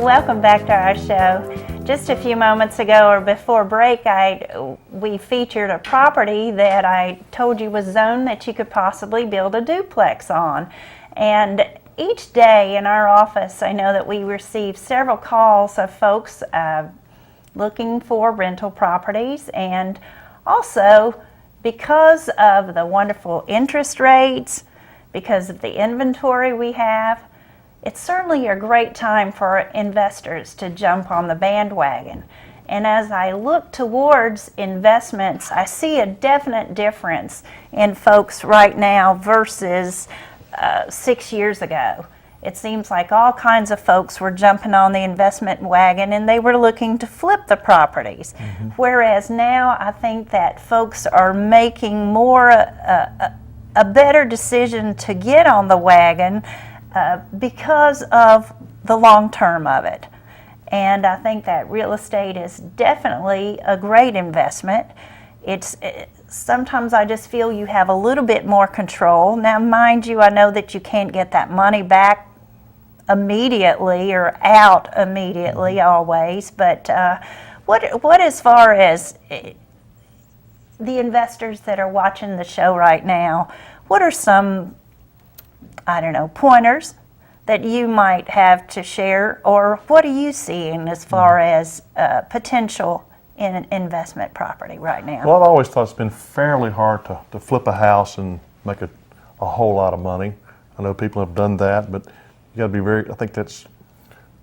Welcome back to our show. Just a few moments ago or before break, we featured a property that I told you was zoned that you could possibly build a duplex on. And each day in our office, I know that we receive several calls of folks looking for rental properties, and also because of the wonderful interest rates, because of the inventory we have, it's certainly a great time for investors to jump on the bandwagon. And as I look towards investments, I see a definite difference in folks right now versus 6 years ago. It seems like all kinds of folks were jumping on the investment wagon and they were looking to flip the properties. Mm-hmm. Whereas now I think that folks are making more a better decision to get on the wagon because of the long term of it. And I think that real estate is definitely a great investment. Sometimes I just feel you have a little bit more control. Now, mind you, I know that you can't get that money back immediately or out immediately always, but what as far as the investors that are watching the show right now, what are some, pointers that you might have to share, or what are you seeing as far as potential in an investment property right now? Well, I've always thought it's been fairly hard to flip a house and make a whole lot of money. I know people have done that, but you got to be I think that's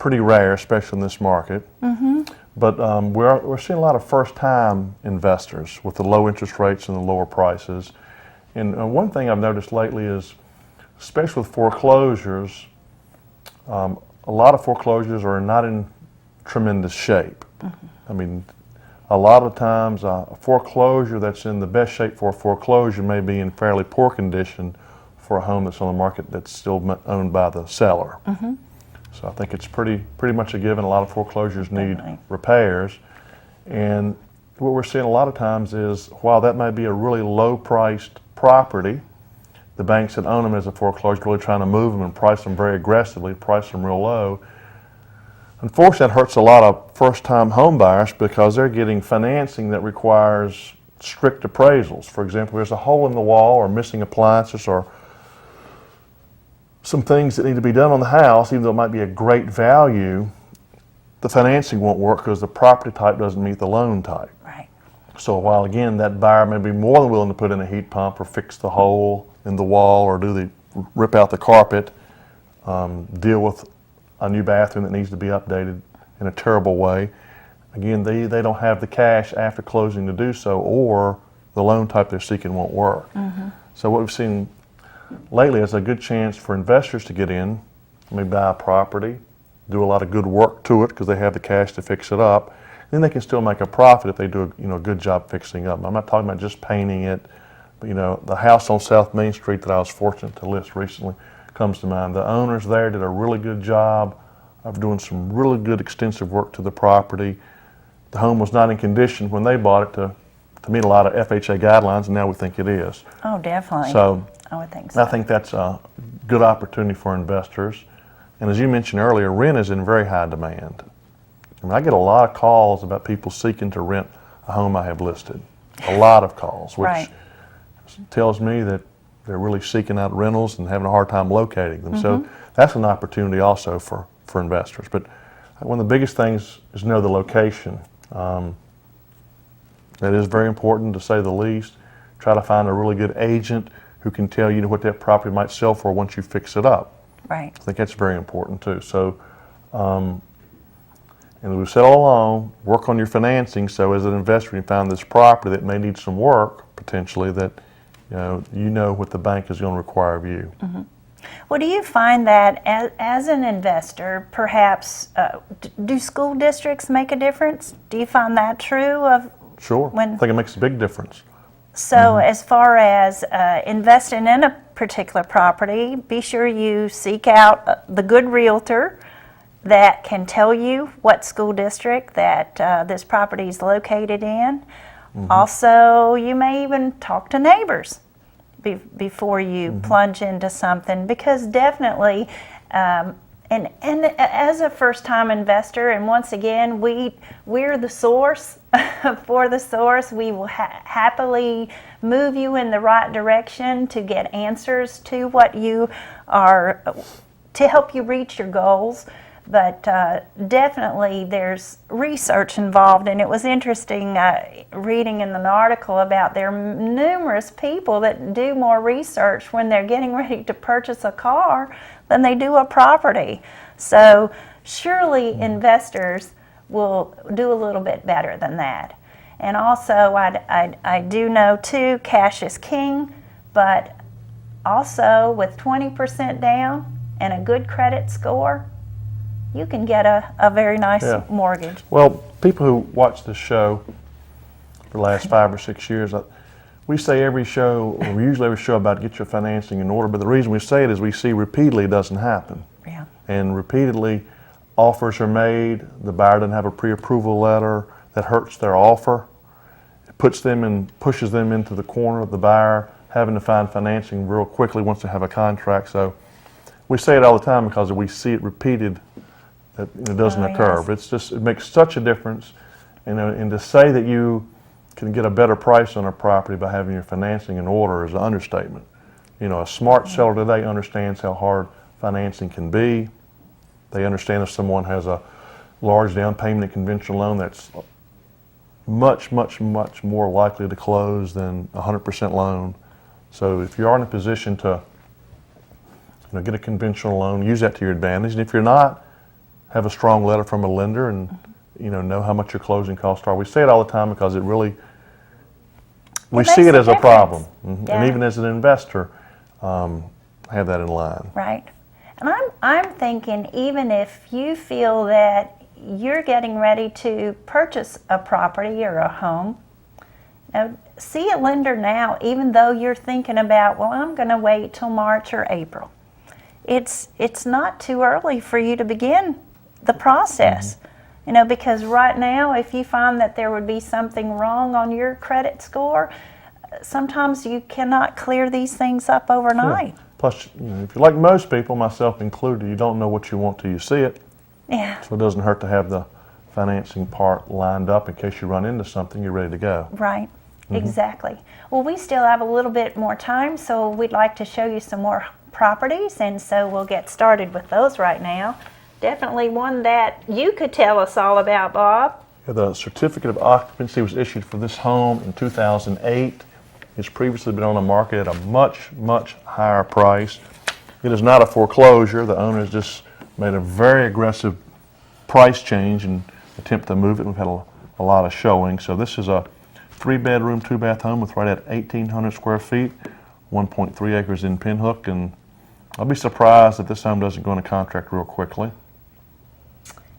pretty rare, especially in this market. Mm-hmm. But we're seeing a lot of first-time investors with the low interest rates and the lower prices. And one thing I've noticed lately is, especially with foreclosures, a lot of foreclosures are not in tremendous shape. Mm-hmm. I mean, a lot of times a foreclosure that's in the best shape for a foreclosure may be in fairly poor condition for a home that's on the market that's still owned by the seller. Mm-hmm. So I think it's pretty much a given. A lot of foreclosures need repairs. And what we're seeing a lot of times is, while that may be a really low-priced property, the banks that own them as a foreclosure really trying to move them and price them very aggressively, price them real low. Unfortunately, that hurts a lot of first-time home buyers because they're getting financing that requires strict appraisals. For example, there's a hole in the wall or missing appliances or some things that need to be done on the house. Even though it might be a great value, the financing won't work because the property type doesn't meet the loan type. Right. So while again that buyer may be more than willing to put in a heat pump or fix the hole in the wall or rip out the carpet, deal with a new bathroom that needs to be updated in a terrible way, again they don't have the cash after closing to do so, or the loan type they're seeking won't work. Mm-hmm. So what we've seen lately is a good chance for investors to get in, maybe buy a property, do a lot of good work to it because they have the cash to fix it up. Then they can still make a profit if they do a good job fixing up. I'm not talking about just painting it, but the house on South Main Street that I was fortunate to list recently comes to mind. The owners there did a really good job of doing some really good extensive work to the property. The home was not in condition when they bought it to meet a lot of FHA guidelines, and now we think it is. Oh, definitely. So I would think so. I think that's a good opportunity for investors. And as you mentioned earlier, rent is in very high demand. I mean, I get a lot of calls about people seeking to rent a home I have listed. A lot of calls, which right. tells me that they're really seeking out rentals and having a hard time locating them. Mm-hmm. So that's an opportunity also for investors. But one of the biggest things is know the location. That is very important, to say the least. Try to find a really good agent who can tell you what that property might sell for once you fix it up. Right. I think that's very important too. So, and we've said all along, work on your financing. So as an investor, you find this property that may need some work potentially, that you know what the bank is going to require of you. Mm-hmm. Well, do you find that as an investor, perhaps, do school districts make a difference? Do you find that true? Sure. I think it makes a big difference. So mm-hmm. as far as investing in a particular property, be sure you seek out the good realtor that can tell you what school district that this property is located in. Mm-hmm. Also, you may even talk to neighbors before you mm-hmm. plunge into something, because definitely And as a first-time investor, and once again, we're the source for the source. We will happily move you in the right direction to get answers to what you are, to help you reach your goals. But definitely there's research involved, and it was interesting reading in an article about there are numerous people that do more research when they're getting ready to purchase a car than they do a property. So surely investors will do a little bit better than that. And also I do know too, cash is king, but also with 20% down and a good credit score, you can get a very nice mortgage. Well, people who watch this show for the last 5 or 6 years, we say every show, or usually every show, about get your financing in order, but the reason we say it is we see repeatedly it doesn't happen. Yeah. And repeatedly offers are made, the buyer doesn't have a pre-approval letter, that hurts their offer. It pushes them into the corner of the buyer having to find financing real quickly once they have a contract. So we say it all the time because we see it repeated that it doesn't occur. Yes. But it makes such a difference, and to say that you can get a better price on a property by having your financing in order is an understatement. A smart seller today understands how hard financing can be. They understand if someone has a large down payment in conventional loan, that's much, much, much more likely to close than a 100% loan. So if you are in a position to get a conventional loan, use that to your advantage. And if you're not, have a strong letter from a lender and know how much your closing costs are. We say it all the time because we see it as a problem. Yeah. And even as an investor, have that in line. Right. And I'm thinking, even if you feel that you're getting ready to purchase a property or a home, see a lender now, even though you're thinking about, well, I'm going to wait till March or April. It's not too early for you to begin the process. Because right now, if you find that there would be something wrong on your credit score, sometimes you cannot clear these things up overnight. Sure. Plus, if you're like most people, myself included, you don't know what you want till you see it. Yeah. So it doesn't hurt to have the financing part lined up in case you run into something, you're ready to go. Right. Exactly. Well, we still have a little bit more time, so we'd like to show you some more properties, and so we'll get started with those right now. Definitely one that you could tell us all about, Bob. The certificate of occupancy was issued for this home in 2008. It's previously been on the market at a much, much higher price. It is not a foreclosure. The owner has just made a very aggressive price change and attempt to move it. We've had a lot of showing. So this is a 3-bedroom, 2-bath home with right at 1,800 square feet, 1.3 acres in Pinhook, and I'll be surprised if this home doesn't go into contract real quickly.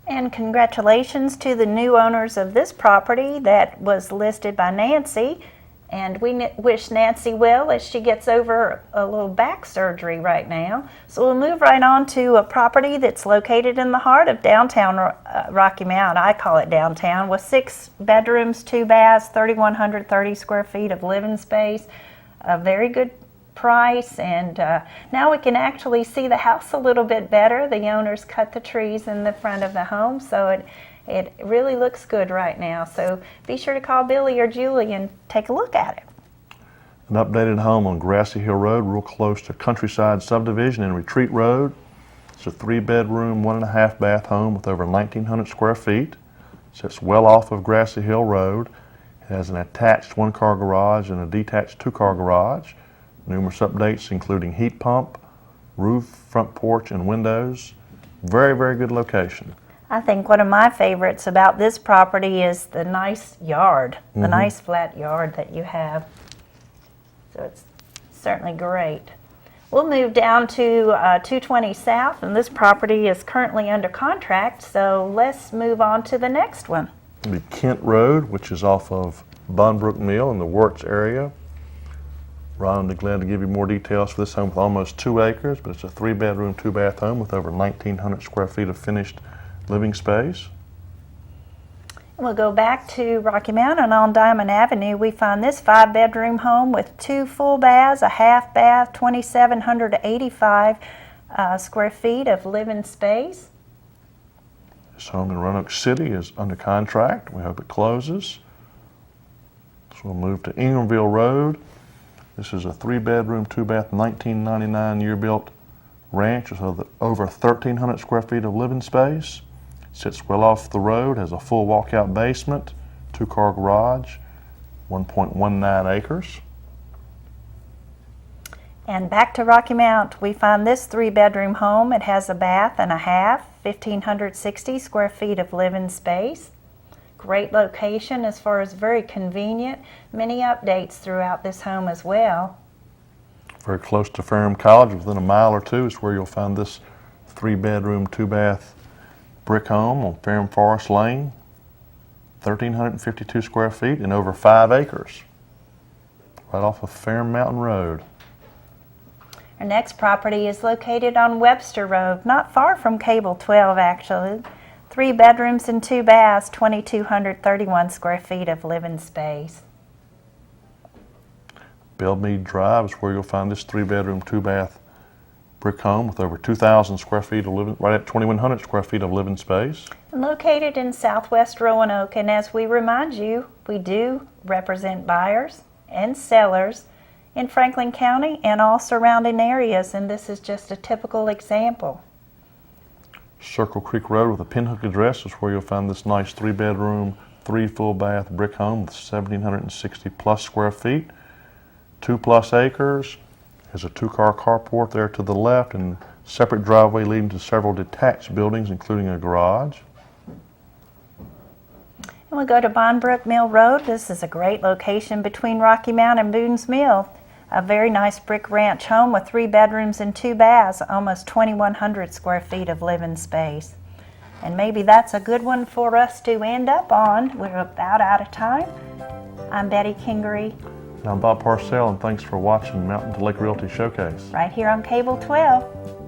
And congratulations to the new owners of this property that was listed by Nancy. And we wish Nancy well as she gets over a little back surgery right now. So we'll move right on to a property that's located in the heart of downtown Rocky Mount. I call it downtown, with 6 bedrooms, 2 baths, 3,130 square feet of living space. A very good price, and now we can actually see the house a little bit better. The owners cut the trees in the front of the home, so it really looks good right now. So be sure to call Billy or Julie and take a look at it. An updated home on Grassy Hill Road, real close to Countryside Subdivision and Retreat Road. It's a 3-bedroom, 1.5-bath home with over 1,900 square feet. Sits well off of Grassy Hill Road. It has an attached 1-car garage and a detached 2-car garage. Numerous updates including heat pump, roof, front porch, and windows. Very, very good location. I think one of my favorites about this property is the nice yard, the nice flat yard that you have. So it's certainly great. We'll move down to 220 South, and this property is currently under contract, so let's move on to the next one. The Kent Road, which is off of Bunbrook Mill in the Wirtz area. Ron will be glad to give you more details for this home with almost 2 acres, but it's a 3-bedroom, 2-bath home with over 1,900 square feet of finished living space. We'll go back to Rocky Mount, and on Diamond Avenue we find this 5-bedroom home with 2 full baths, a half bath, 2,785 square feet of living space. This home in Roanoke City is under contract. We hope it closes. So we'll move to Ingramville Road. This is a 3-bedroom, 2-bath, 1999 year-built ranch with over 1,300 square feet of living space. Sits well off the road, has a full walkout basement, 2-car garage, 1.19 acres. And back to Rocky Mount, we find this 3-bedroom home. It has a bath and a half, 1,560 square feet of living space. Great location as far as very convenient. Many updates throughout this home as well. Very close to Ferrum College, within a mile or two is where you'll find this 3-bedroom, 2-bath brick home on Ferrum Forest Lane. 1,352 square feet and over 5 acres. Right off of Ferrum Mountain Road. Our next property is located on Webster Road, not far from Cable 12 actually. 3 bedrooms and 2 baths, 2,231 square feet of living space. Bellmead Drive is where you'll find this 3-bedroom, 2-bath brick home with over 2,000 square feet of living, right at 2,100 square feet of living space. Located in southwest Roanoke, and as we remind you, we do represent buyers and sellers in Franklin County and all surrounding areas, and this is just a typical example. Circle Creek Road with a pinhook address is where you'll find this nice 3-bedroom, 3 full-bath brick home with 1,760 plus square feet, 2+ acres. There's a 2-car carport there to the left and separate driveway leading to several detached buildings, including a garage. And we'll go to Bondbrook Mill Road. This is a great location between Rocky Mount and Boone's Mill. A very nice brick ranch home with 3 bedrooms and 2 baths, almost 2,100 square feet of living space. And maybe that's a good one for us to end up on. We're about out of time. I'm Betty Kingery, I'm Bob Parcell, and thanks for watching Mountain to Lake Realty Showcase. right here on Cable 12.